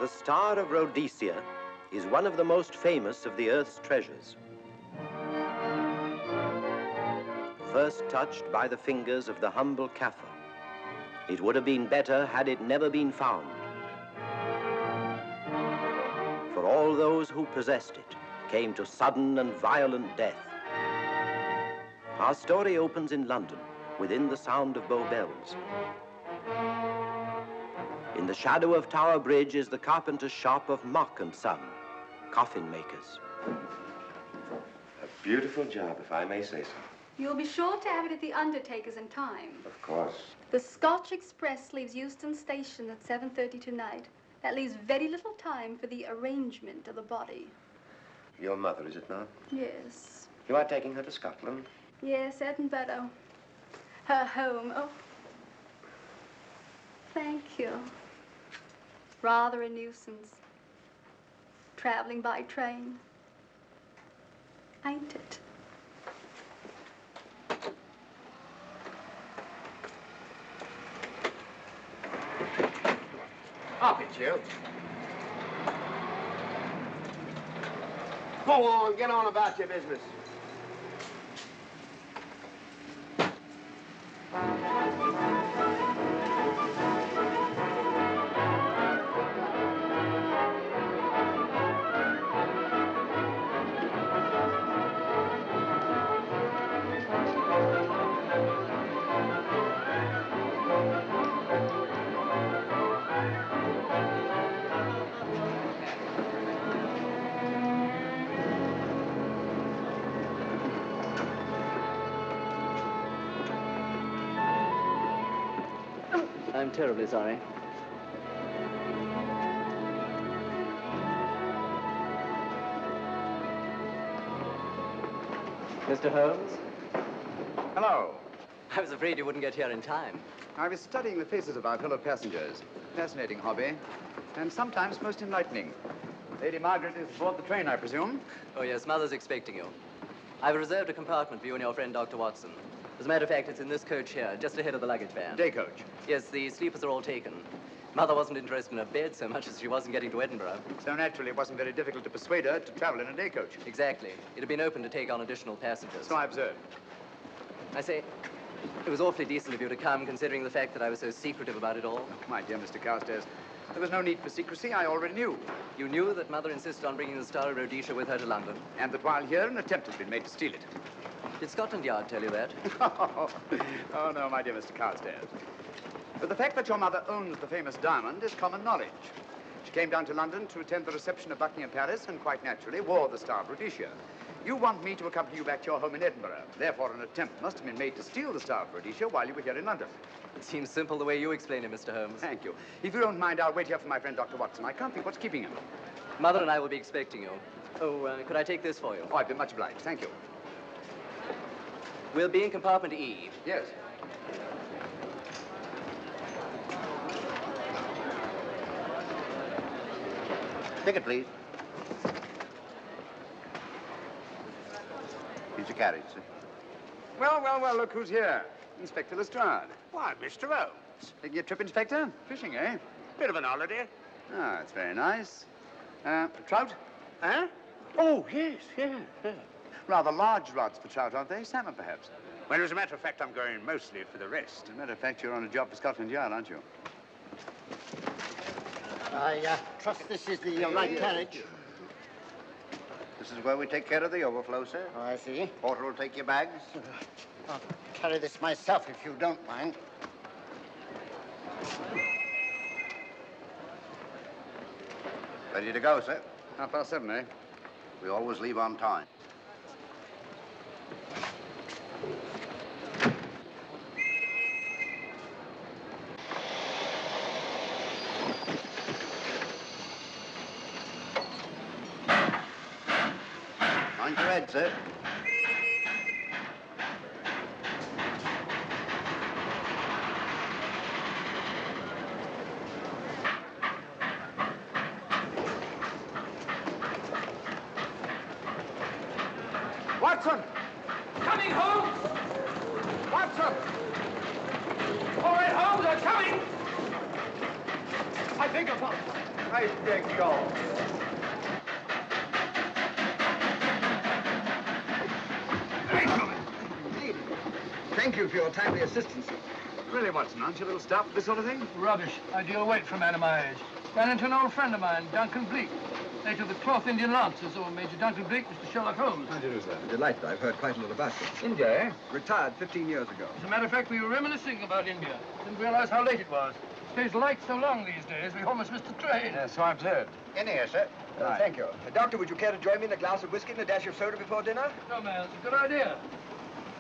Star of Rhodesia is one of the most famous of the Earth's treasures. First touched by the fingers of the humble Kaffir, it would have been better had it never been found. For all those who possessed it came to sudden and violent death. Our story opens in London, within the sound of Bow Bells. In the shadow of Tower Bridge is the carpenter's shop of Mock and Son, coffin makers. A beautiful job, if I may say so. You'll be sure to have it at the undertaker's in time. Of course. The Scotch Express leaves Euston Station at 7:30 tonight. That leaves very little time for the arrangement of the body. Your mother, is it not? Yes. You are taking her to Scotland? Yes, Edinburgh. Her home. Oh. Thank you. Rather a nuisance. Traveling by train. Ain't it? Up it, you. Go on, get on about your business. I'm terribly sorry. Mr. Holmes? Hello. I was afraid you wouldn't get here in time. I was studying the faces of our fellow passengers. Fascinating hobby, and sometimes most enlightening. Lady Margaret is aboard the train, I presume? Oh, yes, Mother's expecting you. I've reserved a compartment for you and your friend, Dr. Watson. As a matter of fact, it's in this coach here, just ahead of the luggage van. Day coach? Yes, the sleepers are all taken. Mother wasn't interested in a bed so much as she wasn't getting to Edinburgh. So naturally, it wasn't very difficult to persuade her to travel in a day coach. Exactly. It had been open to take on additional passengers. So I observed. I say, it was awfully decent of you to come, considering the fact that I was so secretive about it all. Oh, my dear Mr. Carstairs, there was no need for secrecy. I already knew. You knew that Mother insisted on bringing the Star of Rhodesia with her to London? And that while here, an attempt has been made to steal it. Did Scotland Yard tell you that? Oh, no, my dear Mr. Carstairs. But the fact that your mother owns the famous diamond is common knowledge. She came down to London to attend the reception of Buckingham Palace and quite naturally wore the Star of Rhodesia. You want me to accompany you back to your home in Edinburgh. Therefore, an attempt must have been made to steal the Star of Rhodesia while you were here in London. It seems simple the way you explain it, Mr. Holmes. Thank you. If you don't mind, I'll wait here for my friend, Dr. Watson. I can't think what's keeping him. Mother and I will be expecting you. Oh, could I take this for you? Oh, I'd be much obliged. Thank you. We'll be in compartment E. Yes. Ticket, please. Here's your carriage, sir. Well, look who's here. Inspector Lestrade. Why, Mr. Holmes. Taking a trip, Inspector? Fishing, eh? Bit of an holiday. Ah, that's very nice. Trout? Huh? Oh, yes. Rather large rods for trout, aren't they? Salmon, perhaps? Well, as a matter of fact, I'm going mostly for the rest. As a matter of fact, you're on a job for Scotland Yard, aren't you? I trust this is the right carriage. This is where we take care of the overflow, sir. Oh, I see. Porter will take your bags. I'll carry this myself if you don't mind. Ready to go, sir? 7:30, eh? We always leave on time. Mind your head, sir. Watson! Coming, Holmes! Watson! All right, Holmes, I'm coming! I beg your pardon. I take you. Thank you for your timely assistance. Really, Watson, aren't you a little stout for this sort of thing? Rubbish. Ideal weight for a man of my age. Ran into an old friend of mine, Duncan Bleak. Late of the 12th Indian Lancers, or Major Duncan Bleak, Mr. Sherlock Holmes. How do you do, sir? Delighted. I've heard quite a lot about you. India, eh? Retired 15 years ago. As a matter of fact, we were reminiscing about India. Didn't realize how late it was. Stays light so long these days, we almost missed the train. Yes, so I observed. In here, sir. Right. Thank you. Doctor, would you care to join me in a glass of whiskey and a dash of soda before dinner? No, man, it's a good idea.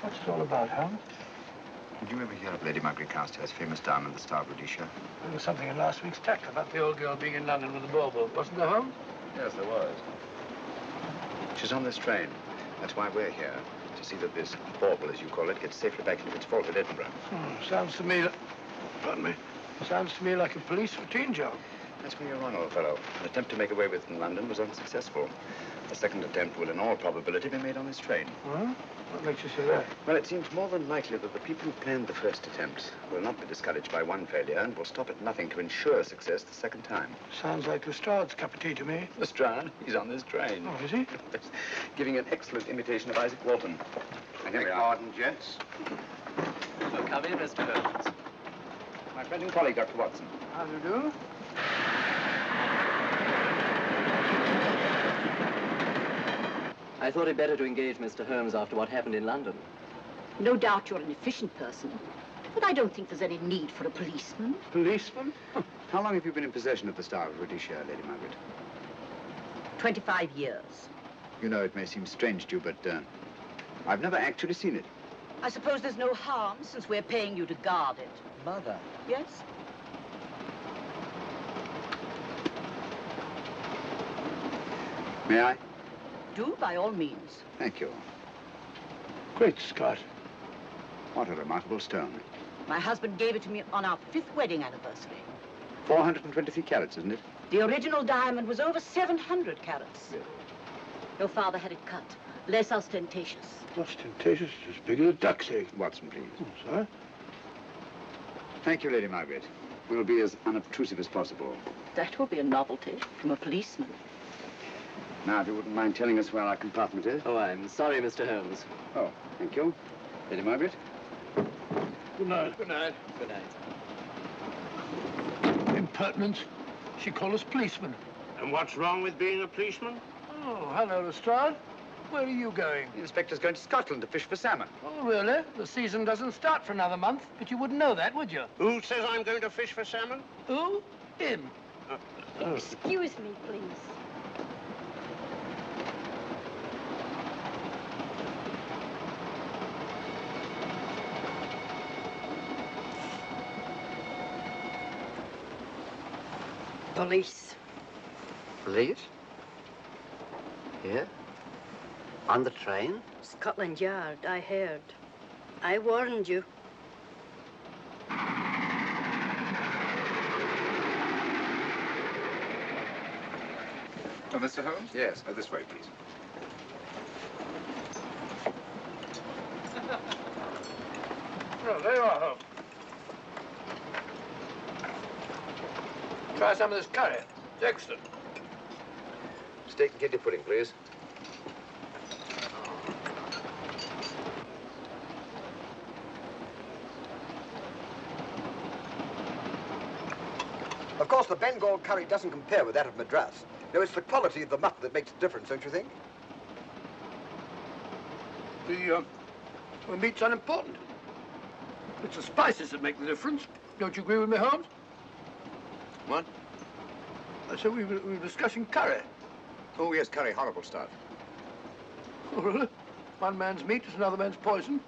What's it all about, Holmes? Did you ever hear of Lady Margaret Carstairs' famous diamond, the Star of Rhodesia? There was something in last week's text about the old girl being in London with the bauble, wasn't there, Holmes? Yes, there was. She's on this train. That's why we're here. To see that this bauble, as you call it, gets safely back into its vault at Edinburgh. Sounds to me... Pardon me. Sounds to me like a police routine job. That's where you're wrong, old fellow. An attempt to make away with it in London was unsuccessful. A second attempt will, in all probability, be made on this train. Huh? What makes you say that? Well, it seems more than likely that the people who planned the first attempt will not be discouraged by one failure and will stop at nothing to ensure success the second time. Sounds like Lestrade's cup of tea to me. Lestrade? He's on this train. Oh, is he? Giving an excellent imitation of Isaac Walton. And here we are. Pardon, gents. Oh, come in, Mr. Holmes. My friend and colleague, Dr. Watson. How do you do? I thought it better to engage Mr. Holmes after what happened in London. No doubt you're an efficient person, but I don't think there's any need for a policeman. Policeman? How long have you been in possession of the Star of Rhodesia, Lady Margaret? 25 years. You know, it may seem strange to you, but I've never actually seen it. I suppose there's no harm since we're paying you to guard it. Mother. Yes? May I? Do, by all means. Thank you. Great Scott. What a remarkable stone. My husband gave it to me on our 5th wedding anniversary. 423 carats, isn't it? The original diamond was over 700 carats. Really? Your father had it cut, less ostentatious. Ostentatious, as big as a duck's egg. Watson, please. Oh, sir? Thank you, Lady Margaret. We'll be as unobtrusive as possible. That will be a novelty from a policeman. Now, if you wouldn't mind telling us where our compartment is. Oh, I'm sorry, Mr. Holmes. Oh, thank you. Lady Margaret? Good night. Good night. Good night. Impertinence. She called us policemen. And what's wrong with being a policeman? Oh, hello, Lestrade. Where are you going? The inspector's going to Scotland to fish for salmon. Oh, really? The season doesn't start for another month, but you wouldn't know that, would you? Who says I'm going to fish for salmon? Who? Him. Excuse me, please. Police. Police? Here? On the train? Scotland Yard, I heard. I warned you. Oh, Mr. Holmes? Yes. This way, please. Oh, there you are, Holmes. Try some of this curry. It's excellent. Steak and kidney pudding, please. Of course, the Bengal curry doesn't compare with that of Madras. No, it's the quality of the mutton that makes the difference, don't you think? The meat's unimportant. It's the spices that make the difference. Don't you agree with me, Holmes? What? I said we were discussing curry. Oh, yes, curry. Horrible stuff. Oh, really? One man's meat is another man's poison.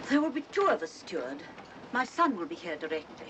There will be 2 of us, steward. My son will be here directly.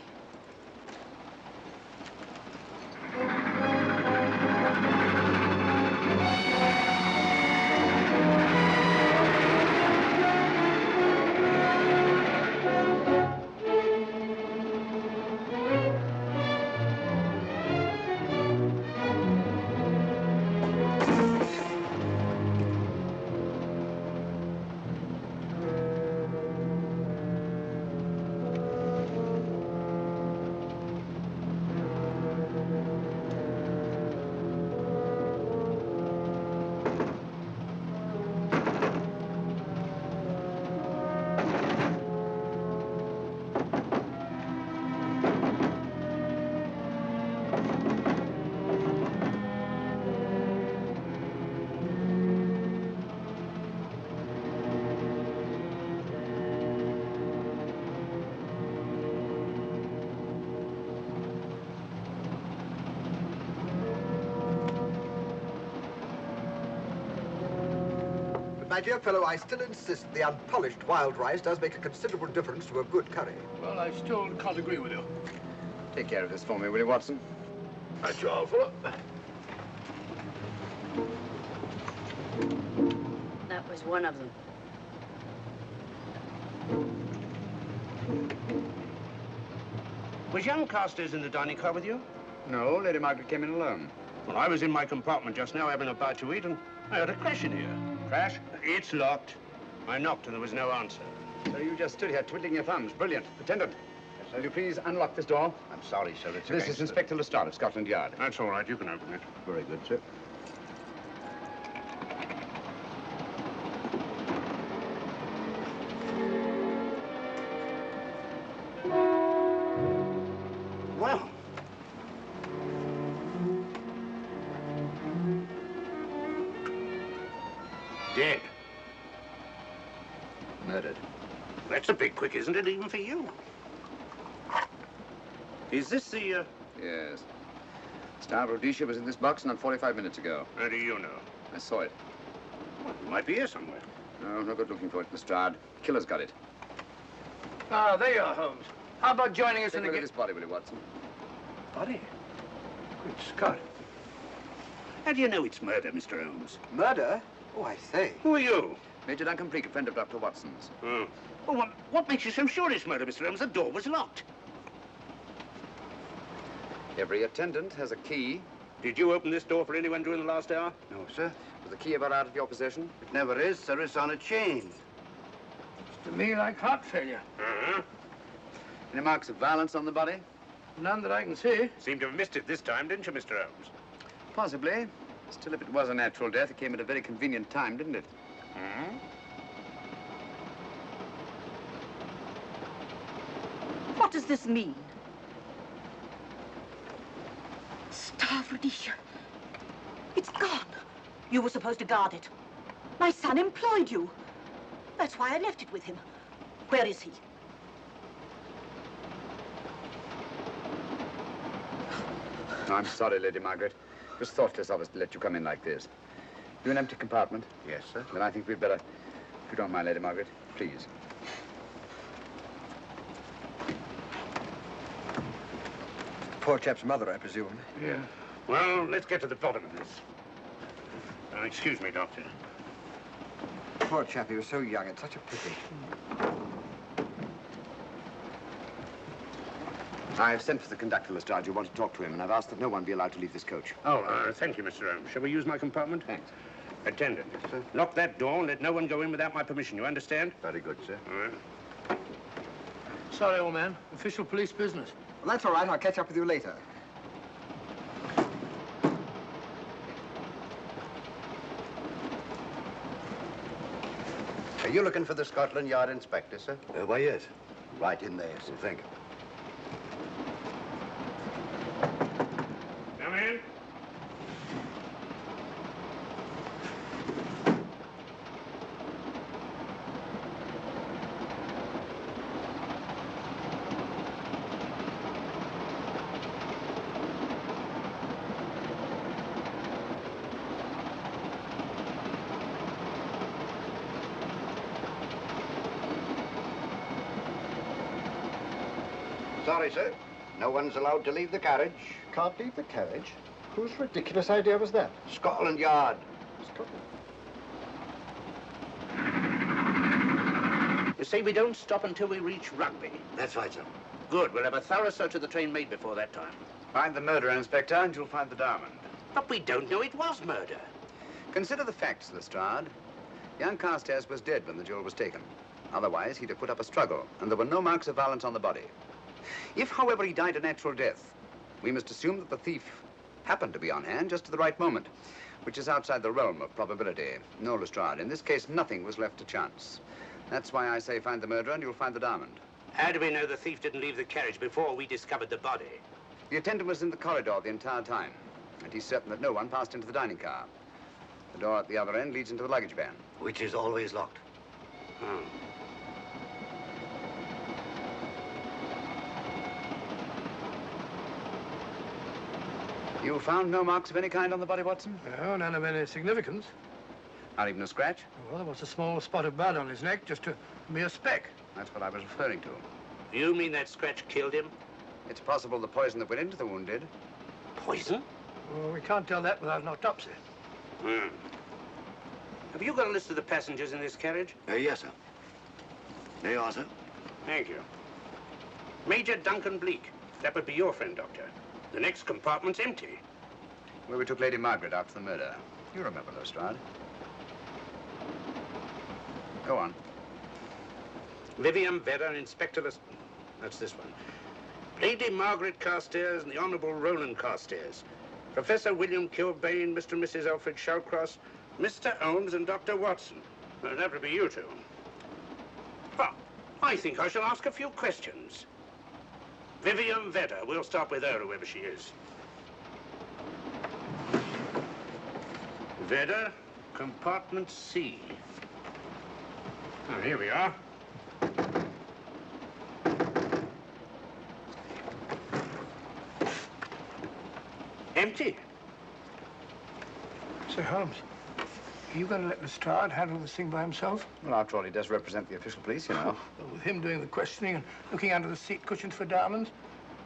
But, my dear fellow, I still insist the unpolished wild rice does make a considerable difference to a good curry. Well, I still can't agree with you. Take care of this for me, will you, Watson? That's your offer. That was one of them. Was young Carstairs in the dining car with you? No, Lady Margaret came in alone. Well, I was in my compartment just now having a bite to eat, and I heard a crash in here. Crash? It's locked. I knocked and there was no answer. So you just stood here twiddling your thumbs. Brilliant. Attendant, will you please unlock this door? I'm sorry, sir. It's This is Inspector Lestrade of Scotland Yard. That's all right. You can open it. Very good, sir. Well. Dead. Murdered. That's a bit quick, isn't it, even for you? Is this the, Yes. Star of Rhodesia was in this box not 45 minutes ago. How do you know? I saw it. Well, it might be here somewhere. No good looking for it, Lestrade. Killer's got it. Ah, there you are, Holmes. How about joining us Take in a look the... at this body, will you, Watson? Body? Good Scott. How do you know it's murder, Mr. Holmes? Murder? Oh, I say. Who are you? Major Duncan Bleak, a friend of Dr. Watson's. Oh. Well, what makes you so sure it's murder, Mr. Holmes? The door was locked. Every attendant has a key. Did you open this door for anyone during the last hour? No, sir. Was the key ever out of your possession? It never is, sir. It's on a chain. Looks to me like heart failure. Uh-huh. Any marks of violence on the body? None that I can see. Seemed to have missed it this time, didn't you, Mr. Holmes? Possibly. Still, if it was a natural death, it came at a very convenient time, didn't it? Hmm? What does this mean? Star of Rhodesia. It's gone. You were supposed to guard it. My son employed you. That's why I left it with him. Where is he? I'm sorry, Lady Margaret. It was thoughtless of us to let you come in like this. You an empty compartment? Yes, sir. Then I think we'd better, if you don't mind, Lady Margaret, please. Poor chap's mother, I presume. Yeah. Well, let's get to the bottom of this. Excuse me, Doctor. Poor chap, he was so young. It's such a pity. I've sent for the conductor, Lestrade. You want to talk to him, and I've asked that no one be allowed to leave this coach. Oh, thank you, Mr. Holmes. Shall we use my compartment? Thanks. Attendant. Yes, sir. Lock that door and let no one go in without my permission. You understand? Very good, sir. All right. Sorry, old man. Official police business. Well, that's all right. I'll catch up with you later. Are you looking for the Scotland Yard inspector, sir? Why, yes. Right in there, sir. Thank you. Come in. Sorry, sir. No one's allowed to leave the carriage. Can't leave the carriage? Whose ridiculous idea was that? Scotland Yard. You see, we don't stop until we reach Rugby. That's right, sir. Good. We'll have a thorough search of the train made before that time. Find the murderer, Inspector, and you'll find the diamond. But we don't know it was murder. Consider the facts, Lestrade. Young Carstairs was dead when the jewel was taken. Otherwise, he'd have put up a struggle, and there were no marks of violence on the body. If, however, he died a natural death, we must assume that the thief happened to be on hand just at the right moment, which is outside the realm of probability. No, Lestrade, in this case, nothing was left to chance. That's why I say find the murderer and you'll find the diamond. How do we know the thief didn't leave the carriage before we discovered the body? The attendant was in the corridor the entire time, and he's certain that no one passed into the dining car. The door at the other end leads into the luggage van. Which is always locked. Hmm. You found no marks of any kind on the body, Watson? No, none of any significance. Not even a scratch? Well, there was a small spot of blood on his neck, just a mere speck. That's what I was referring to. You mean that scratch killed him? It's possible the poison that went into the wound did. Poison? Well, we can't tell that without an autopsy. Hmm. Have you got a list of the passengers in this carriage? Yes, sir. There you are, sir. Thank you. Major Duncan Bleak. That would be your friend, Doctor. The next compartment's empty. Where we took Lady Margaret out for the murder. You remember, Lestrade. Go on. Vivian, Vedder, Inspector Lestrade. That's this one. Lady Margaret Carstairs and the Honourable Roland Carstairs. Professor William Kilbane, Mr. and Mrs. Alfred Shallcross, Mr. Holmes and Dr. Watson. Well, that would be you two. Well, I think I shall ask a few questions. Vivian Vedder. We'll start with her, whoever she is. Vedder, compartment C. Oh, here we are. Empty. Sir Holmes, are you going to let Lestrade handle this thing by himself? Well, after all, he does represent the official police, you know. Well, with him doing the questioning and looking under the seat cushions for diamonds,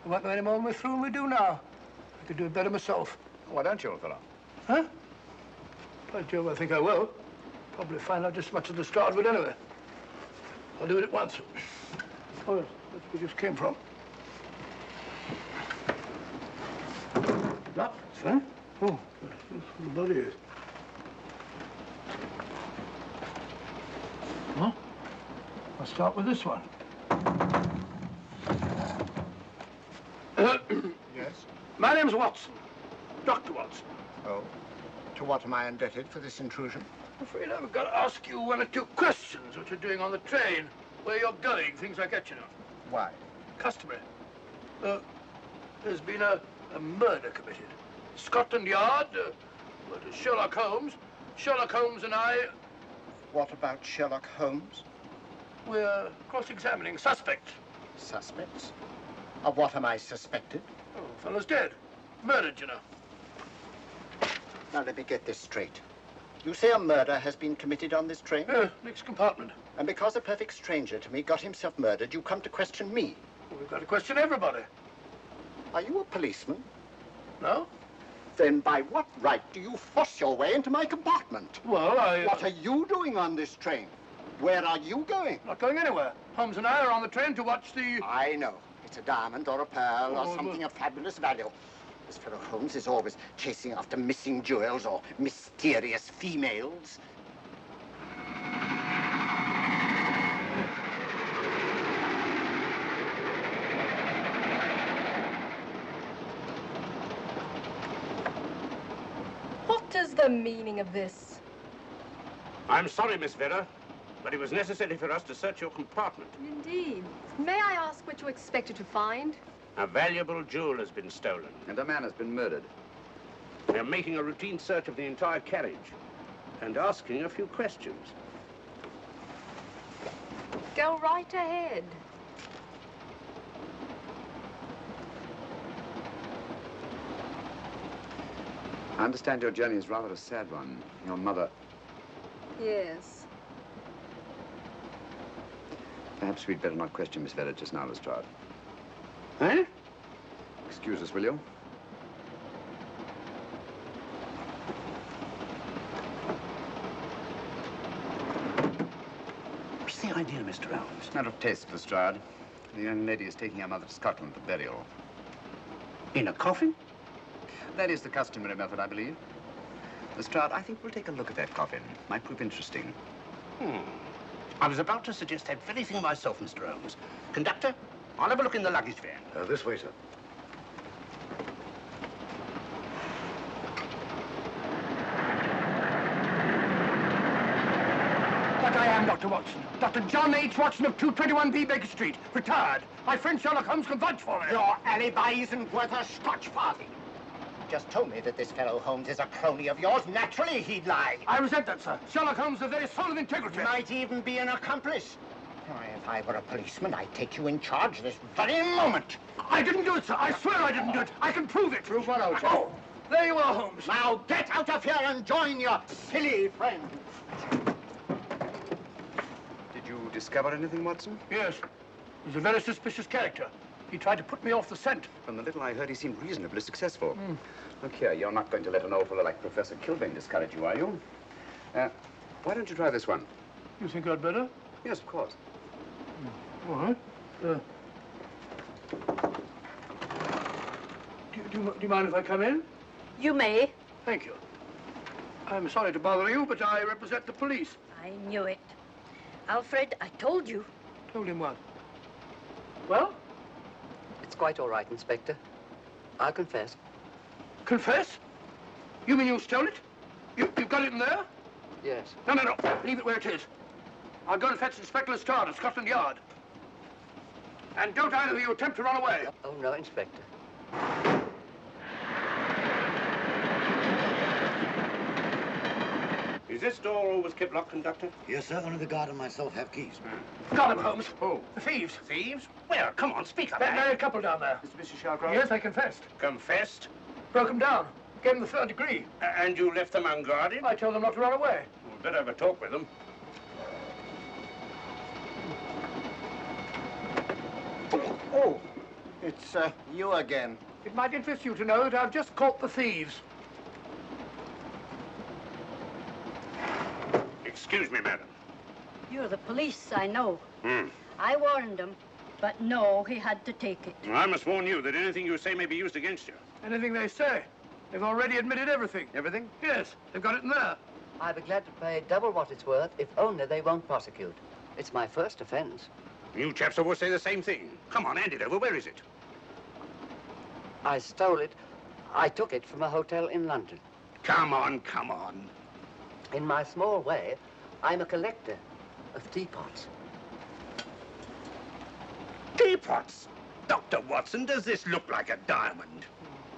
we won't know any more than we're through and we do now. I could do it better myself. Why don't you, old fellow? Huh? By Jove, I think I will. Probably find out just as much as Lestrade would anyway. I'll do it at once. Oh, yes, that's where we just came from. That, sir? Oh, that's where the body is. Huh? I'll start with this one. Yes? My name's Watson. Dr. Watson. Oh. To what am I indebted for this intrusion? I'm afraid I've got to ask you one or two questions. What you're doing on the train, where you're going, things like that, you know. Why? Customary. There's been a murder committed. Scotland Yard, murder Sherlock Holmes. Sherlock Holmes and I... What about Sherlock Holmes? We're cross-examining suspects. Suspects? Of what am I suspected? Oh, fellow's dead. Murdered, you know. Now, let me get this straight. You say a murder has been committed on this train? Next compartment. And because a perfect stranger to me got himself murdered, you come to question me? Well, we've got to question everybody. Are you a policeman? No. Then by what right do you force your way into my compartment? Well, What are you doing on this train? Where are you going? Not going anywhere. Holmes and I are on the train to watch the... I know. It's a diamond or a pearl or something of fabulous value. This fellow Holmes is always chasing after missing jewels or mysterious females. What is the meaning of this? I'm sorry, Miss Vedder, but it was necessary for us to search your compartment. Indeed. May I ask what you expected to find? A valuable jewel has been stolen. And a man has been murdered. We're making a routine search of the entire carriage and asking a few questions. Go right ahead. I understand your journey is rather a sad one. Your mother... Yes. Perhaps we'd better not question Miss Vedder just now, Lestrade. Eh? Excuse us, will you? What's the idea, Mr. Holmes? It's not of taste, Lestrade. The young lady is taking her mother to Scotland for burial. In a coffin? That is the customary method, I believe. Lestrade, I think we'll take a look at that coffin. Might prove interesting. I was about to suggest that very thing myself, Mr. Holmes. Conductor, I'll have a look in the luggage van. This way, sir. But I am Dr. Watson. Dr. John H. Watson of 221B Baker Street. Retired. My friend Sherlock Holmes can vouch for me. Your alibi isn't worth a Scotch farthing. You just told me that this fellow Holmes is a crony of yours. Naturally, he'd lie. I resent that, sir. Sherlock Holmes is the very soul of integrity. Might even be an accomplice. Why, if I were a policeman, I'd take you in charge this very moment. I didn't do it, sir. I swear I didn't do it. I can prove it. Prove what, old chap? Oh, There you are, Holmes. Now get out of here and join your silly friends. Did you discover anything, Watson? Yes. He's a very suspicious character. He tried to put me off the scent. From the little I heard, he seemed reasonably successful. Look here, you're not going to let an old fellow like Professor Kilbane discourage you, are you? Why don't you try this one? You think I'd better? Yes, of course. All right. Do you mind if I come in? You may. Thank you. I'm sorry to bother you, but I represent the police. I knew it. Alfred, I told you. Told him what? Well? It's quite all right, Inspector. I'll confess. Confess? You mean you stole it? You've got it in there? Yes. No. Leave it where it is. I'll go and fetch Inspector Lestrade at Scotland Yard. And don't either of you attempt to run away. Oh, no, Inspector. Is this door always kept locked, Conductor? Yes, sir. Only the guard and myself have keys. Got him, Holmes. Who? The thieves. Thieves? Where? Come on, speak up. That married couple down there. Mr. Sharkrow? Yes, I confessed. Confessed? Broke them down. Gave them the 3rd degree. And you left them unguarded? I told them not to run away. We'd better have a talk with them. Oh, it's you again. It might interest you to know that I've just caught the thieves. Excuse me, madam. You're the police, I know. I warned him, but no, he had to take it. I must warn you that anything you say may be used against you. Anything they say. They've already admitted everything. Everything? Yes, they've got it in there. I'd be glad to pay double what it's worth if only they won't prosecute. It's my first offense. You chaps always say the same thing. Come on, hand it over. Where is it? I stole it. I took it from a hotel in London. Come on, come on. In my small way, I'm a collector of teapots. Teapots? Dr. Watson, does this look like a diamond?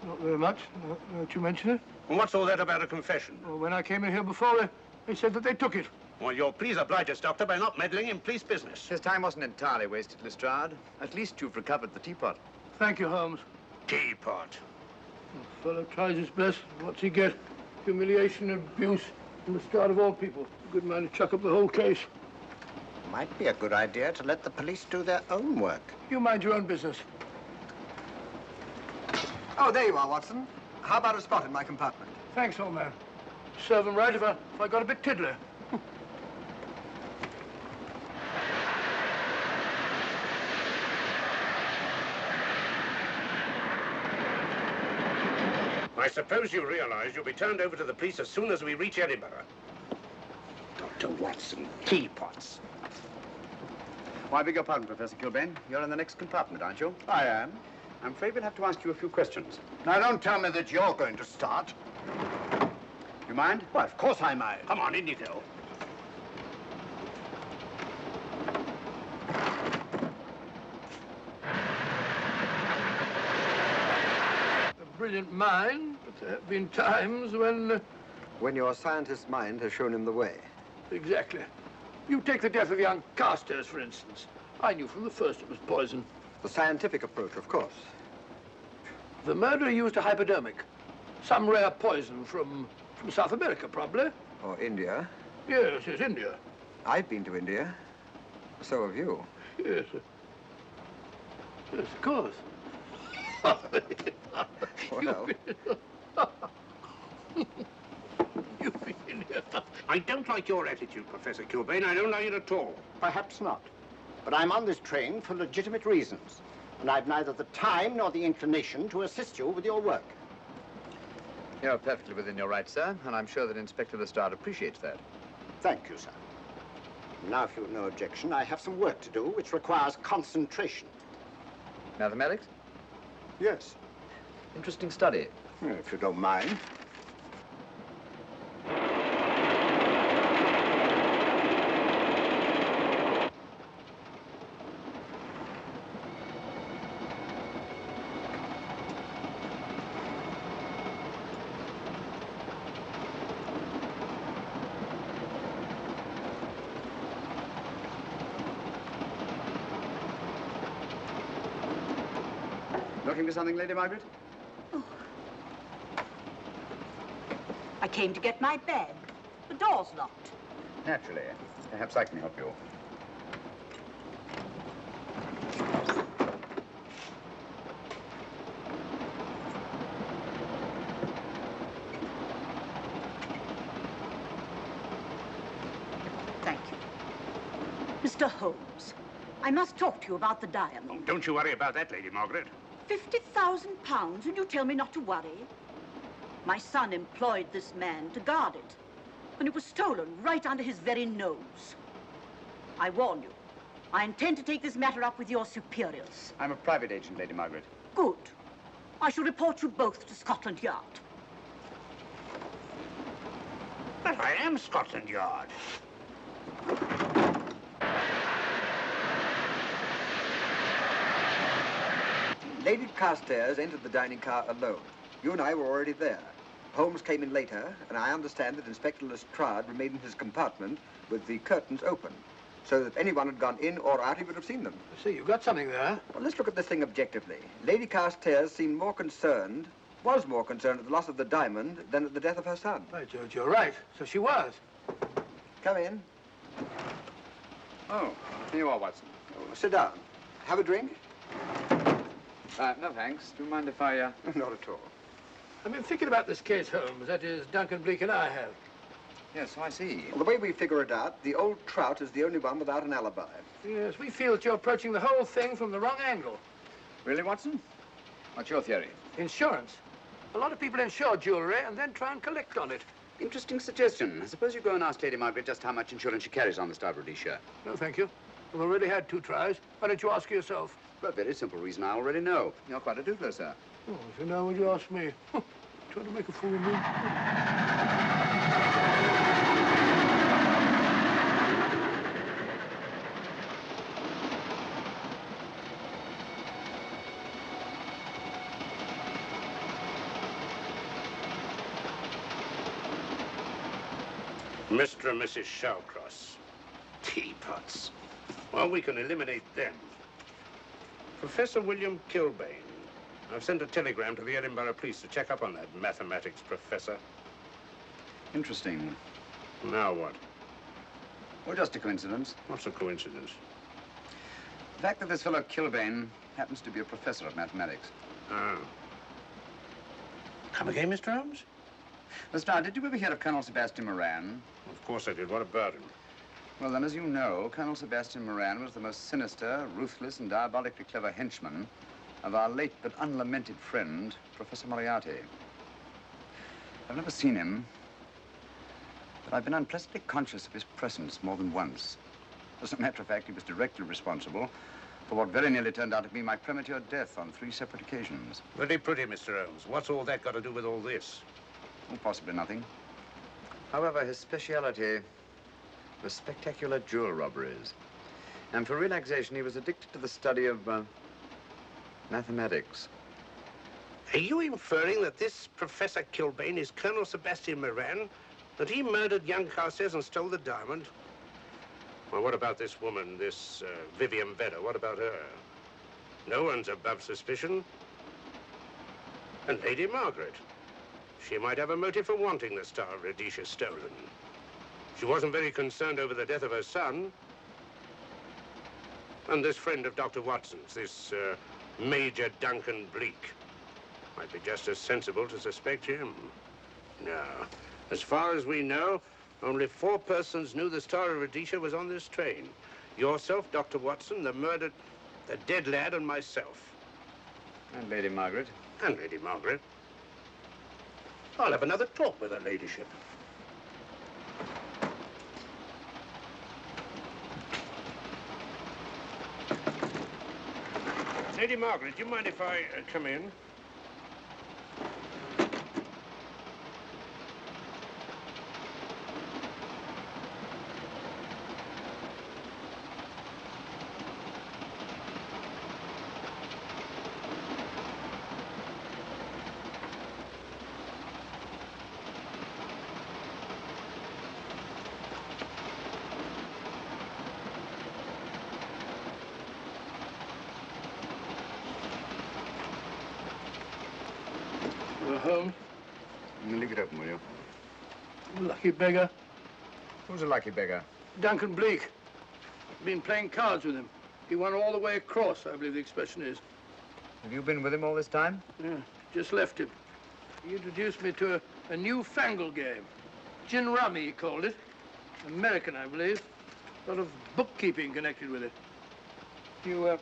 Not very much, now that you mention it. And what's all that about a confession? Well, when I came in here before, they said that they took it. Well, you'll please oblige us, Doctor, by not meddling in police business. His time wasn't entirely wasted, Lestrade. At least you've recovered the teapot. Thank you, Holmes. Teapot. The fellow tries his best. What's he get? Humiliation and abuse from the start of all people. A good man to chuck up the whole case. Might be a good idea to let the police do their own work. You mind your own business. Oh, there you are, Watson. How about a spot in my compartment? Thanks, old man. Serve him right if I got a bit tiddler. I suppose you realize you'll be turned over to the police as soon as we reach Edinburgh. Dr. Watson, teapots. Oh, I beg your pardon, Professor Kilbane. You're in the next compartment, aren't you? I am. I'm afraid we'll have to ask you a few questions. Now, don't tell me that you're going to start. You mind? Well, of course I mind. Come on, in you go. A brilliant mind, but there have been times when... When your scientist's mind has shown him the way. Exactly. You take the death of young Carstairs, for instance. I knew from the first it was poison. The scientific approach, of course. The murderer used a hypodermic. Some rare poison from South America, probably. Or India. Yes, India. I've been to India. So have you. Yes. Yes, of course. Well. You've been in India. I don't like your attitude, Professor Kilbane. I don't like it at all. Perhaps not. But I'm on this train for legitimate reasons. And I've neither the time nor the inclination to assist you with your work. You're perfectly within your rights, sir, and I'm sure that Inspector Lestrade appreciates that. Thank you, sir. Now, if you've no objection, I have some work to do which requires concentration. Mathematics? Yes. Interesting study. If you don't mind. Looking for something, Lady Margaret? Oh. came to get my bag. The door's locked. Naturally. Perhaps I can help you. Thank you. Mr. Holmes, I must talk to you about the diamond. Oh, don't you worry about that, Lady Margaret. £50,000, and you tell me not to worry? My son employed this man to guard it, and it was stolen right under his very nose. I warn you, I intend to take this matter up with your superiors. I'm a private agent, Lady Margaret. Good. I shall report you both to Scotland Yard. But I am Scotland Yard. Lady Carstairs entered the dining car alone. You and I were already there. Holmes came in later, and I understand that Inspector Lestrade remained in his compartment with the curtains open, so that if anyone had gone in or out, he would have seen them. I see, you've got something there. Well, let's look at this thing objectively. Lady Carstairs seemed more concerned, was more concerned at the loss of the diamond than at the death of her son. By George, you're right. So she was. Come in. Oh, here you are, Watson. Oh, sit down. Have a drink? No, thanks. Do you mind if I, Not at all. I've been thinking about this case, Holmes. That is, Duncan Bleak and I have. Yes, so I see. Well, the way we figure it out, the old trout is the only one without an alibi. Yes, we feel that you're approaching the whole thing from the wrong angle. Really, Watson? What's your theory? Insurance. A lot of people insure jewelry and then try and collect on it. Interesting suggestion. I suppose you go and ask Lady Margaret just how much insurance she carries on the Star of Rhodesia. No, thank you. We've already had 2 tries. Why don't you ask her yourself? For a very simple reason I already know. You're quite a doodler, sir. Oh, so now would you ask me? Trying to make a fool of me. Mr. and Mrs. Shawcross. Teapots. Well, we can eliminate them. Professor William Kilbane. I've sent a telegram to the Edinburgh police to check up on that mathematics professor. Interesting. Now what? Well, just a coincidence. What's a coincidence? The fact that this fellow Kilbane happens to be a professor of mathematics. Ah. Come again, Mr. Holmes? Lestrade, did you ever hear of Colonel Sebastian Moran? Of course I did. What about him? Well, then, as you know, Colonel Sebastian Moran was the most sinister, ruthless, and diabolically clever henchman of our late but unlamented friend, Professor Moriarty. I've never seen him, but I've been unpleasantly conscious of his presence more than once. As a matter of fact, he was directly responsible for what very nearly turned out to be my premature death on 3 separate occasions. Very pretty, Mr. Holmes. What's all that got to do with all this? Oh, possibly nothing. However, his speciality was spectacular jewel robberies. And for relaxation, he was addicted to the study of mathematics. Are you inferring that this Professor Kilbane is Colonel Sebastian Moran? That he murdered young Carstairs and stole the diamond? Well, what about this woman, this Vivian Vedder? What about her? No one's above suspicion. And Lady Margaret. She might have a motive for wanting the Star of Rhodesia stolen. She wasn't very concerned over the death of her son. And this friend of Dr. Watson's, this Major Duncan Bleak, might be just as sensible to suspect him. No. As far as we know, only 4 persons knew the Star of Rhodesia was on this train. Yourself, Dr. Watson, the murdered, the dead lad, and myself. And Lady Margaret. And Lady Margaret. I'll have another talk with her ladyship. Lady Margaret, do you mind if I come in? Home? Leave it open, will you? Lucky beggar. Who's a lucky beggar? Duncan Bleak. Been playing cards with him. He won all the way across, I believe the expression is. Have you been with him all this time? Yeah, just left him. He introduced me to a newfangled game. Gin rummy, he called it. American, I believe. A lot of bookkeeping connected with it. You,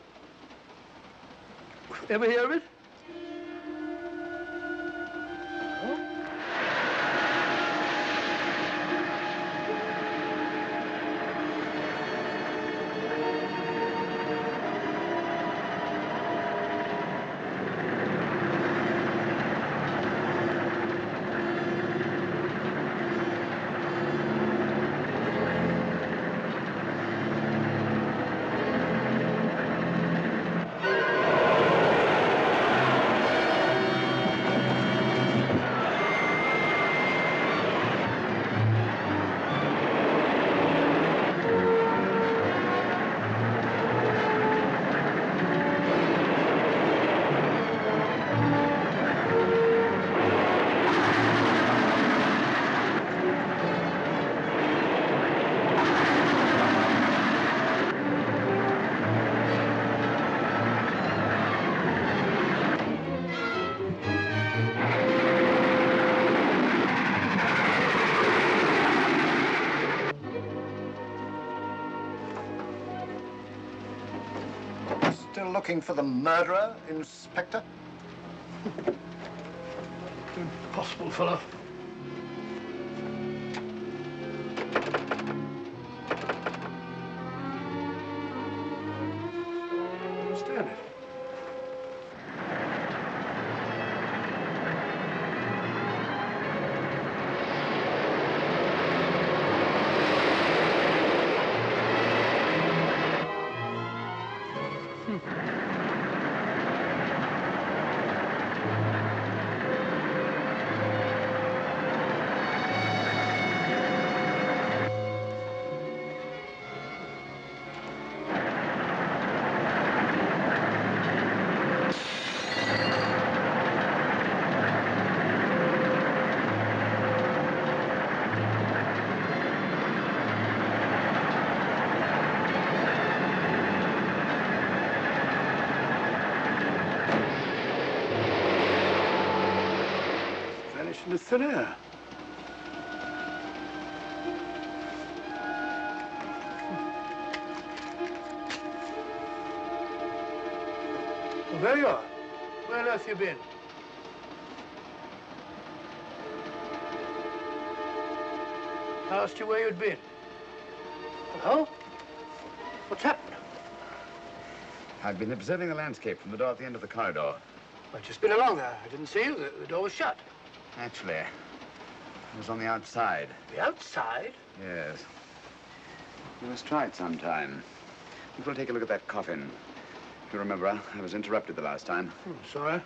ever hear of it? Still looking for the murderer, Inspector? Impossible, fellow. Understand it. In the thin air. Well, there you are. Where on earth you been? I asked you where you'd been. Hello? What's happened? I've been observing the landscape from the door at the end of the corridor. I've just been along there. I didn't see you. The door was shut. Actually, I was on the outside. The outside? Yes. We must try it sometime. I think we'll take a look at that coffin. If you remember, I was interrupted the last time. Sorry.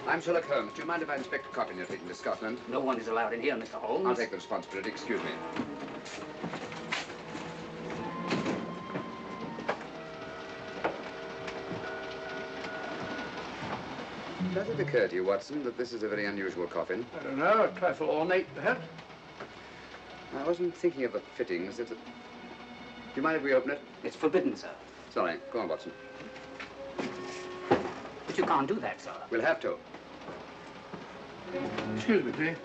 I'm Sherlock Holmes. Do you mind if I inspect a coffin you're taking to Scotland? No one is allowed in here, Mr. Holmes. I'll take the responsibility. Excuse me. Does it occur to you, Watson, that this is a very unusual coffin? I don't know. A trifle ornate, perhaps. I wasn't thinking of the fittings. Do you mind if we open it? It's forbidden, sir. Sorry. Go on, Watson. But you can't do that, sir. We'll have to. Excuse me, please.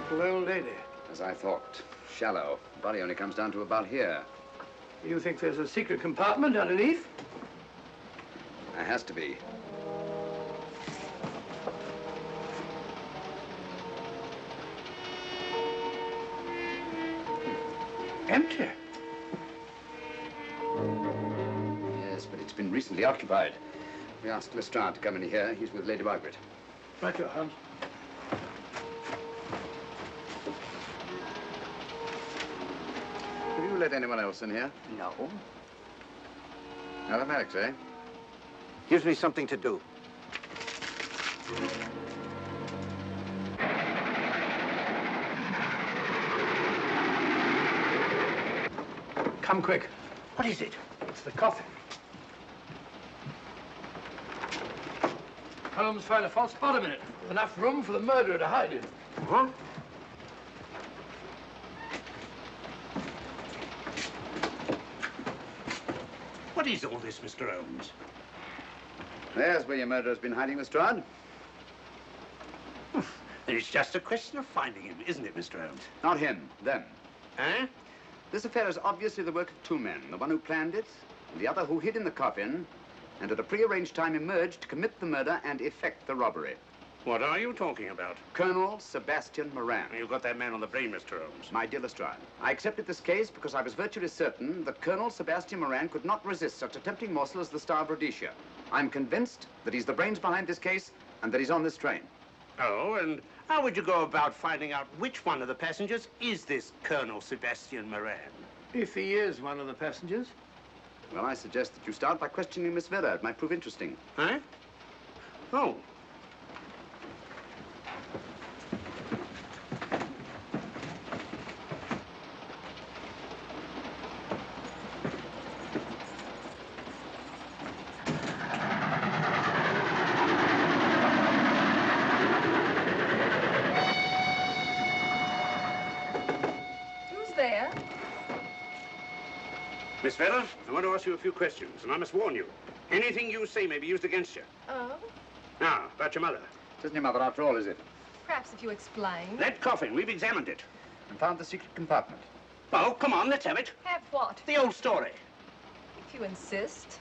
Little old lady. As I thought. Shallow. Body only comes down to about here. You think there's a secret compartment underneath? There has to be. Empty. Yes, but it's been recently occupied. We asked Lestrade to come in here. He's with Lady Margaret. Right, your Holmes. Have you let anyone else in here? No. Mathematics, eh? Gives me something to do. Come quick. What is it? It's the coffin. Holmes found a false bottom in it. Enough room for the murderer to hide in. Huh? What is all this, Mr. Holmes? There's where your murderer's been hiding, Lestrade. It's just a question of finding him, isn't it, Mr. Holmes? Not him, them. Eh? This affair is obviously the work of two men, the one who planned it, and the other who hid in the coffin, and at a prearranged time emerged to commit the murder and effect the robbery. What are you talking about? Colonel Sebastian Moran. You've got that man on the brain, Mr. Holmes. My dear Lestrade, I accepted this case because I was virtually certain that Colonel Sebastian Moran could not resist such a tempting morsel as the Star of Rhodesia. I'm convinced that he's the brains behind this case and that he's on this train. Oh, and how would you go about finding out which one of the passengers is this Colonel Sebastian Moran? If he is one of the passengers. Well, I suggest that you start by questioning Miss Vedder. It might prove interesting. Huh? Oh. Miss Vedder, I want to ask you a few questions, and I must warn you. Anything you say may be used against you. Oh? Now, about your mother. It isn't your mother after all, is it? Perhaps if you explain. That coffin, we've examined it. And found the secret compartment. Oh, come on, let's have it. Have what? The old story. If you insist.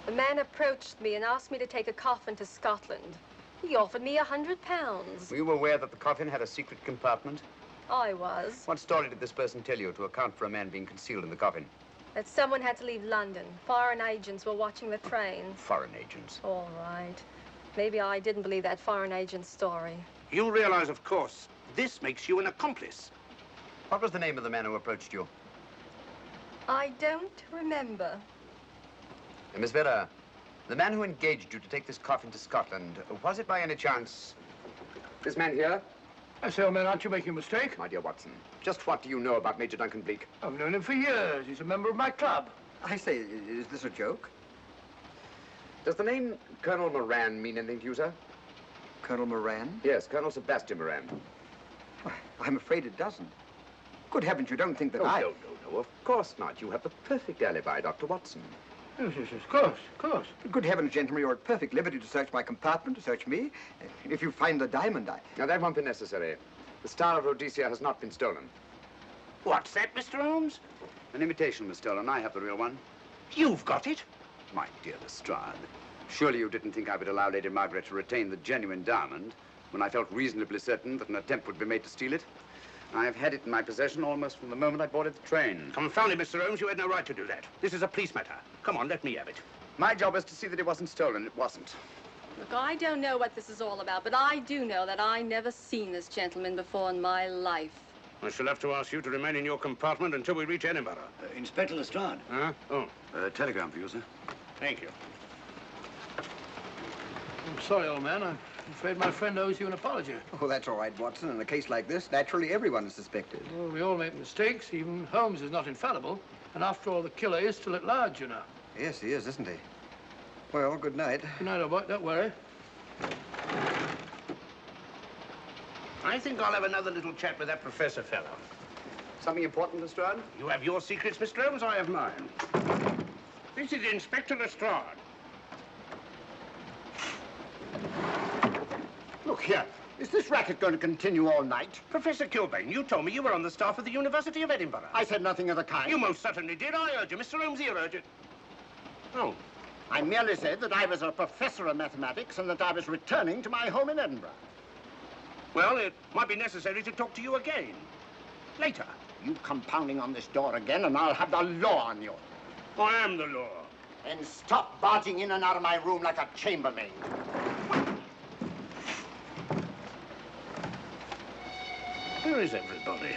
The man approached me and asked me to take a coffin to Scotland. He offered me £100. Were you aware that the coffin had a secret compartment? I was. What story did this person tell you to account for a man being concealed in the coffin? That someone had to leave London. Foreign agents were watching the train. Foreign agents? All right. Maybe I didn't believe that foreign agent story. You realize, of course, this makes you an accomplice. What was the name of the man who approached you? I don't remember. Miss Vedder, the man who engaged you to take this coffin to Scotland, was it by any chance this man here? I say, old man, aren't you making a mistake? My dear Watson, just what do you know about Major Duncan Bleak? I've known him for years. He's a member of my club. I say, is this a joke? Does the name Colonel Moran mean anything to you, sir? Colonel Moran? Yes, Colonel Sebastian Moran. Why, I'm afraid it doesn't. Good heavens, you don't think that No, I... No, of course not. You have the perfect alibi, Dr. Watson. Yes, of course, of course. Good heavens, gentlemen, you're at perfect liberty to search my compartment, to search me. If you find the diamond, Now, that won't be necessary. The Star of Rhodesia has not been stolen. What's that, Mr. Holmes? An imitation was stolen. I have the real one. You've got it? My dear Lestrade, surely you didn't think I would allow Lady Margaret to retain the genuine diamond when I felt reasonably certain that an attempt would be made to steal it? I have had it in my possession almost from the moment I boarded the train. Confound it, Mr. Holmes, you had no right to do that. This is a police matter. Come on, let me have it. My job is to see that it wasn't stolen. It wasn't. Look, I don't know what this is all about, but I do know that I never seen this gentleman before in my life. I shall have to ask you to remain in your compartment until we reach Edinburgh. Inspector Lestrade. Huh? Oh. Telegram for you, sir. Thank you. I'm sorry, old man. I'm afraid my friend owes you an apology. Oh, that's all right, Watson. In a case like this, naturally everyone is suspected. Well, we all make mistakes. Even Holmes is not infallible. And after all, the killer is still at large, you know. Yes, he is, isn't he? Well, good night. Good night, old boy. Don't worry. I think I'll have another little chat with that professor fellow. Something important, Lestrade? You have your secrets, Mr. Holmes, I have mine. This is Inspector Lestrade. Look here. Is this racket going to continue all night? Professor Kilbane, you told me you were on the staff of the University of Edinburgh. I said nothing of the kind. You most certainly did. I urge you. Mr. Holmes here urged it. Oh. I merely said that I was a professor of mathematics and that I was returning to my home in Edinburgh. Well, it might be necessary to talk to you again. Later. You come pounding on this door again and I'll have the law on you. I am the law. Then stop barging in and out of my room like a chambermaid. Where is everybody?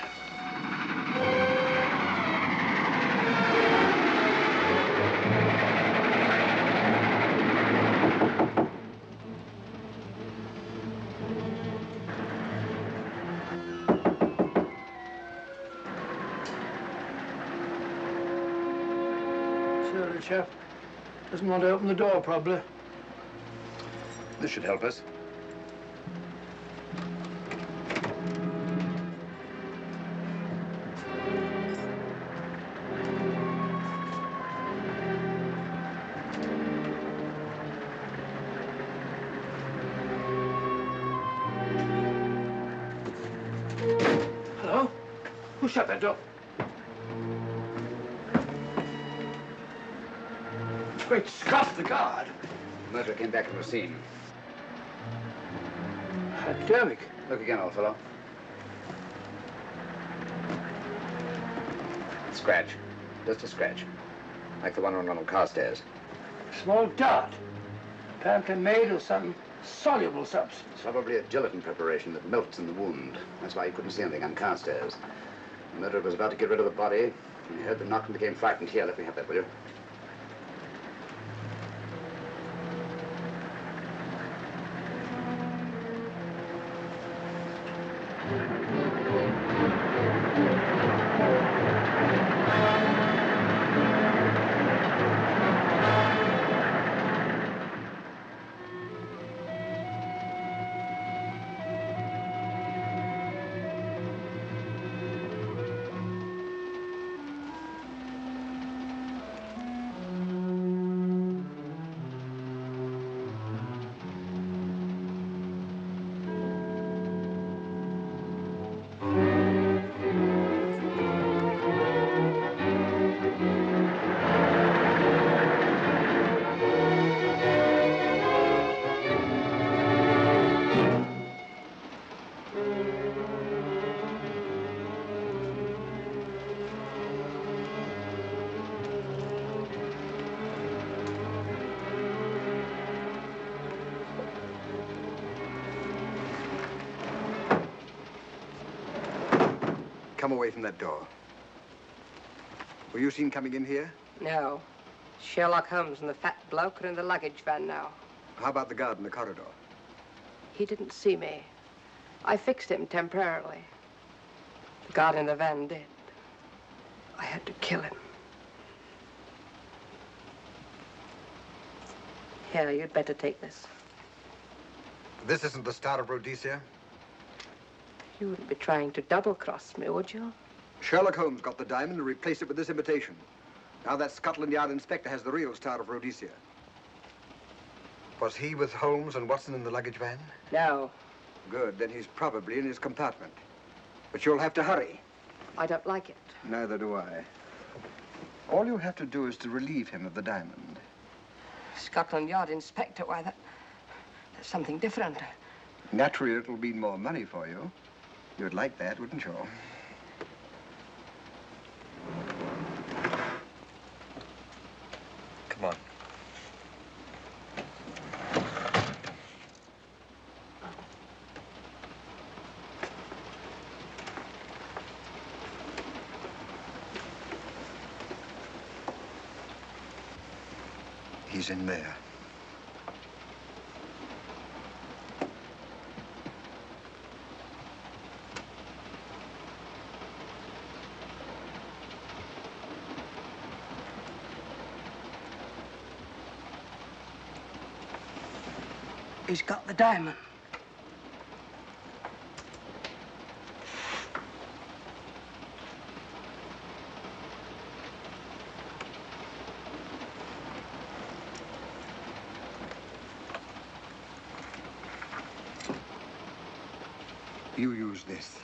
elderly chap. Doesn't want to open the door, probably. This should help us. Hello? Who shut that door? Great Scott, the guard. Murderer came back from the scene. Academic. Look again, old fellow. Scratch. Just a scratch. Like the one on Ronald Carstairs. Small dart. Apparently made of some soluble substance. Probably a gelatin preparation that melts in the wound. That's why you couldn't see anything on Carstairs. The murderer was about to get rid of the body. He heard the knock and became frightened. Here, let me have that, will you? Come away from that door. Were you seen coming in here? No. Sherlock Holmes and the fat bloke are in the luggage van now. How about the guard in the corridor? He didn't see me. I fixed him temporarily. The guard in the van did. I had to kill him. Here, you'd better take this. This isn't the Star of Rhodesia? You wouldn't be trying to double-cross me, would you? Sherlock Holmes got the diamond and replaced it with this imitation. Now that Scotland Yard inspector has the real Star of Rhodesia. Was he with Holmes and Watson in the luggage van? No. Good, then he's probably in his compartment. But you'll have to hurry. I don't like it. Neither do I. All you have to do is to relieve him of the diamond. Scotland Yard inspector, why, that's something different. Naturally, it'll mean more money for you. You'd like that, wouldn't you? Come on. He's in there. He's got the diamond. You use this.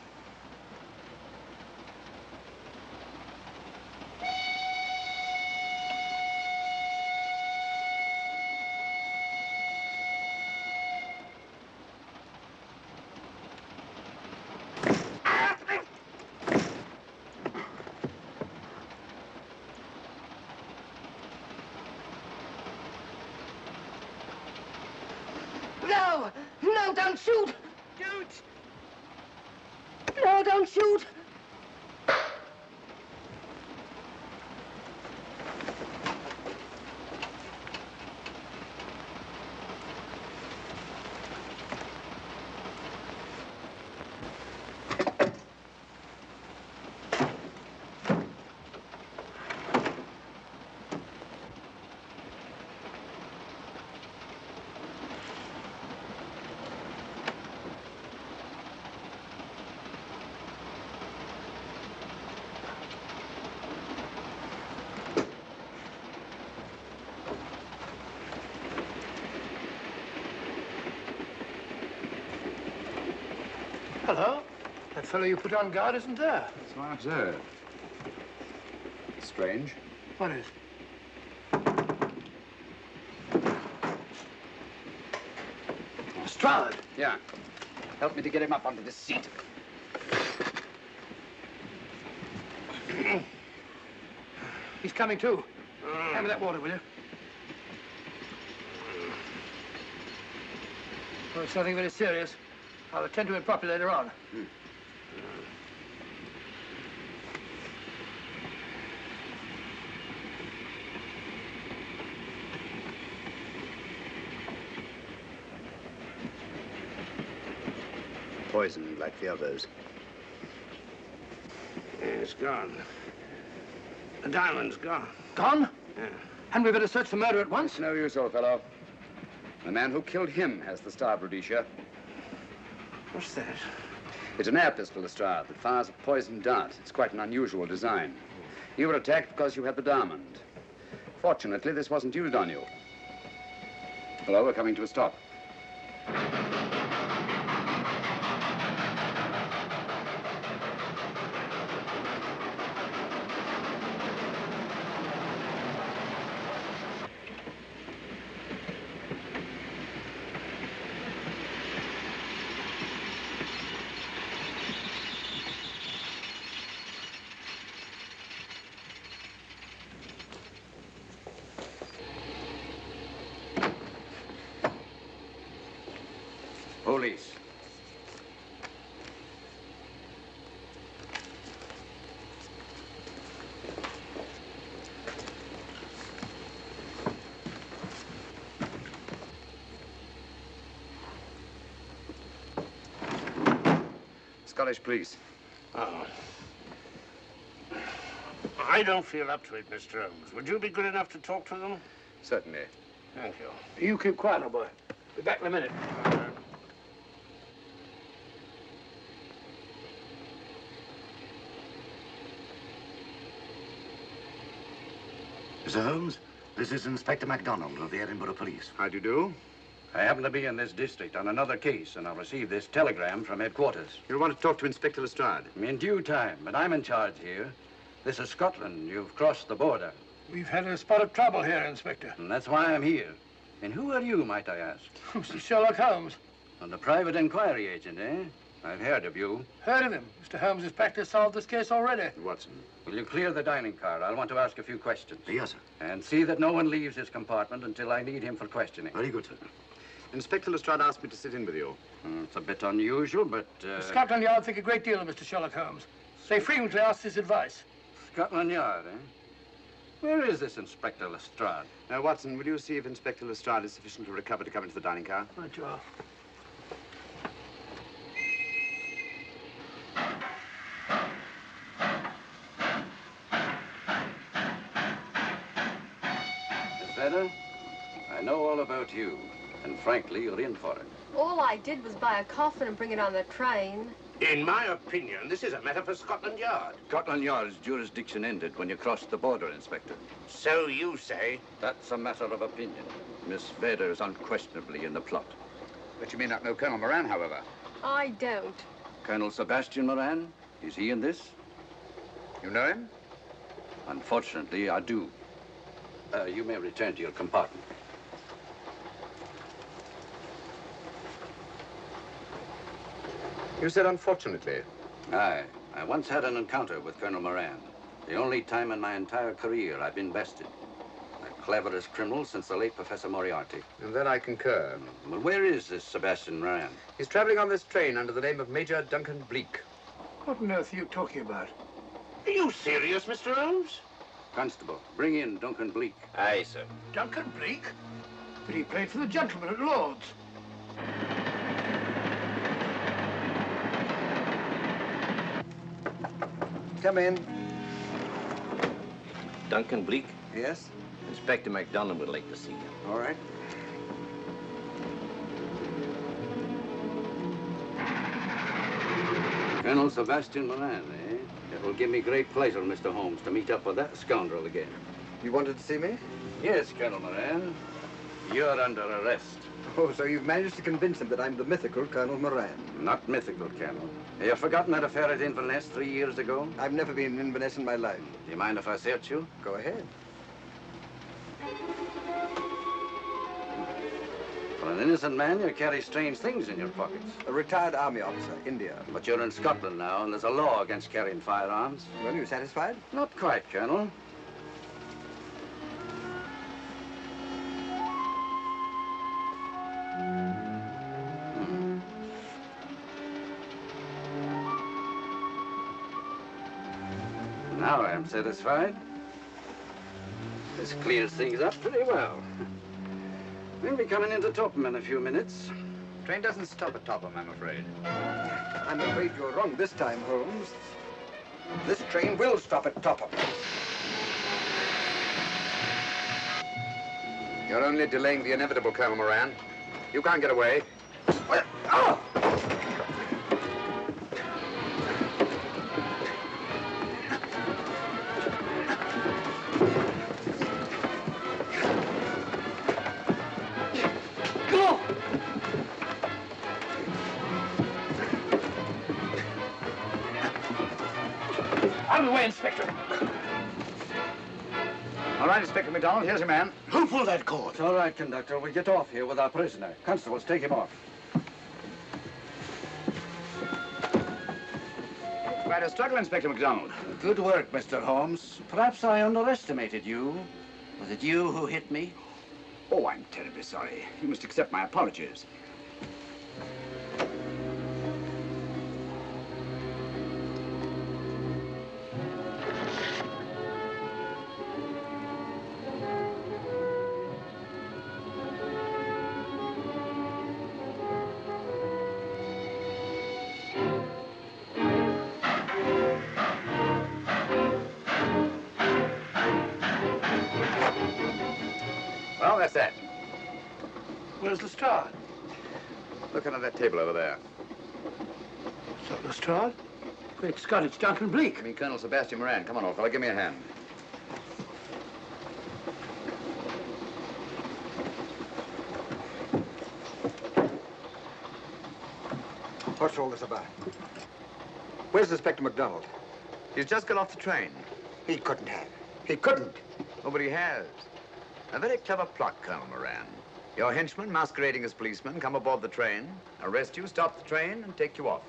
No! No, don't shoot! Don't! No, don't shoot! Hello. That fellow you put on guard isn't there. So I observe. Strange. What is? Lestrade. Yeah. Help me to get him up onto this seat. He's coming too. Hand me that water, will you? Well, it's nothing very serious. I'll attend to it properly later on. Poisoned like the others. Yeah, it's gone. The diamond's gone. Gone? Yeah. Hadn't we better search the murder at once? It's no use, old fellow. The man who killed him has the Star of Rhodesia. What's that? It's an air pistol, Lestrade, that fires a poisoned dart. It's quite an unusual design. You were attacked because you had the diamond. Fortunately, this wasn't used on you. Hello, we're coming to a stop. Police. Scottish police. Oh. I don't feel up to it, Mr. Holmes. Would you be good enough to talk to them? Certainly. Thank you. You keep quiet, old boy. Be back in a minute. Mr. Holmes, this is Inspector MacDonald of the Edinburgh Police. How do you do? I happen to be in this district on another case, and I received this telegram from headquarters. You want to talk to Inspector Lestrade? In due time, but I'm in charge here. This is Scotland. You've crossed the border. We've had a spot of trouble here, Inspector. And that's why I'm here. And who are you, might I ask? Mr. Sherlock Holmes. And the private inquiry agent, eh? I've heard of you. Heard of him. Mr. Holmes has practically solved this case already. Watson. Will you clear the dining car? I'll want to ask a few questions. Yes, sir. And see that no one leaves his compartment until I need him for questioning. Very good, sir. Inspector Lestrade asked me to sit in with you. It's a bit unusual, but... Scotland Yard think a great deal of Mr. Sherlock Holmes. They frequently ask his advice. Scotland Yard, eh? Where is this Inspector Lestrade? Now, Watson, will you see if Inspector Lestrade is sufficiently recovered to come into the dining car? Right, you are. Miss Vedder, I know all about you, and frankly, you're in for it. All I did was buy a coffin and bring it on the train. In my opinion, this is a matter for Scotland Yard. Scotland Yard's jurisdiction ended when you crossed the border, Inspector. So you say? That's a matter of opinion. Miss Vedder is unquestionably in the plot. But you may not know Colonel Moran, however. I don't. Colonel Sebastian Moran, is he in this? You know him? Unfortunately, I do. You may return to your compartment. You said unfortunately. Aye. I once had an encounter with Colonel Moran. The only time in my entire career I've been bested. The cleverest criminal since the late Professor Moriarty. And then I concur. Well, where is this Sebastian Moran? He's traveling on this train under the name of Major Duncan Bleak. What on earth are you talking about? Are you serious, Mr. Holmes? Constable, bring in Duncan Bleak. Aye, sir. Duncan Bleak? But he played for the gentleman at Lord's. Come in. Duncan Bleak? Yes? Inspector MacDonald would like to see you. All right. Colonel Sebastian Moran, eh? It will give me great pleasure, Mr. Holmes, to meet up with that scoundrel again. You wanted to see me? Yes, Colonel Moran. You're under arrest. Oh, so you've managed to convince him that I'm the mythical Colonel Moran. Not mythical, Colonel. Have you forgotten that affair at Inverness 3 years ago? I've never been in Inverness in my life. Do you mind if I search you? Go ahead. For an innocent man, you carry strange things in your pockets. A retired army officer, India. But you're in Scotland now, and there's a law against carrying firearms. Well, you satisfied? Not quite, Colonel. Now I am satisfied. This clears things up pretty well. We'll be coming into Topham in a few minutes. Train doesn't stop at Topham, I'm afraid. I'm afraid you're wrong this time, Holmes. This train will stop at Topham. You're only delaying the inevitable, Colonel Moran. You can't get away. Oh! Out of the way, Inspector. All right, Inspector MacDonald, here's your man. Who pulled that cord? It's all right, conductor. We'll get off here with our prisoner. Constables, take him off. Quite a struggle, Inspector MacDonald. Good work, Mr. Holmes. Perhaps I underestimated you. Was it you who hit me? Oh, I'm terribly sorry. You must accept my apologies. Well, that's that. Where's Lestrade? Look under that table over there. So Lestrade? Great Scott, it's Duncan Bleak. I mean, Colonel Sebastian Moran. Come on, old fella, give me a hand. What's all this about? Where's Inspector MacDonald? He's just got off the train. He couldn't have. He couldn't. Oh, but he has. A very clever plot, Colonel Moran. Your henchmen, masquerading as policemen, come aboard the train, arrest you, stop the train, and take you off.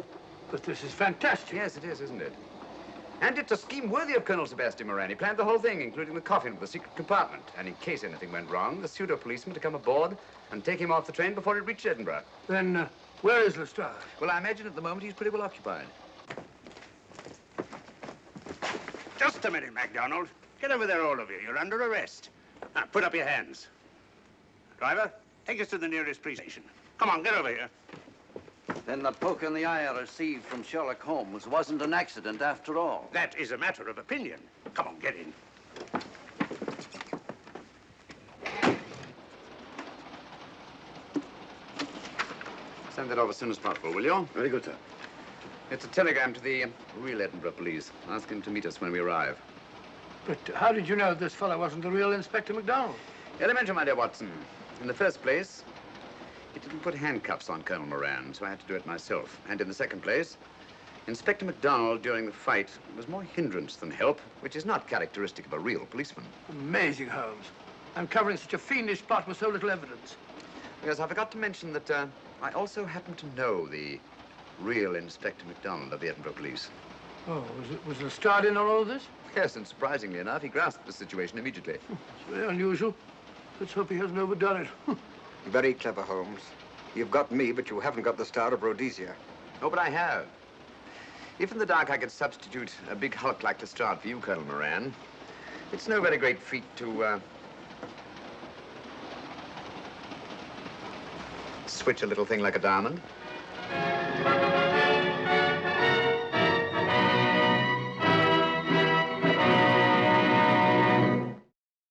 But this is fantastic. Yes, it is, isn't it? And it's a scheme worthy of Colonel Sebastian Moran. He planned the whole thing, including the coffin with the secret compartment. And in case anything went wrong, the pseudo-policeman to come aboard and take him off the train before it reached Edinburgh. Then, where is Lestrade? Well, I imagine at the moment he's pretty well occupied. Just a minute, MacDonald. Get over there, all of you. You're under arrest. Now, put up your hands. Driver, take us to the nearest police station. Come on, get over here. Then the poke in the eye I received from Sherlock Holmes wasn't an accident after all. That is a matter of opinion. Come on, get in. Send that over as soon as possible, will you? Very good, sir. It's a telegram to the real Edinburgh police. Ask him to meet us when we arrive. But how did you know this fellow wasn't the real Inspector MacDonald? Elementary, my dear Watson. In the first place, he didn't put handcuffs on Colonel Moran, so I had to do it myself. And in the second place, Inspector MacDonald, during the fight, was more hindrance than help, which is not characteristic of a real policeman. Amazing, Holmes. Uncovering such a fiendish plot with so little evidence. Yes, I forgot to mention that I also happen to know the real Inspector MacDonald of the Edinburgh police. Oh, was Lestrade in on all of this? Yes, and surprisingly enough, he grasped the situation immediately. It's very unusual. Let's hope he hasn't overdone it. Very clever, Holmes. You've got me, but you haven't got the Star of Rhodesia. Oh, but I have. If in the dark I could substitute a big hulk like Lestrade for you, Colonel Moran, it's no very great feat to, switch a little thing like a diamond.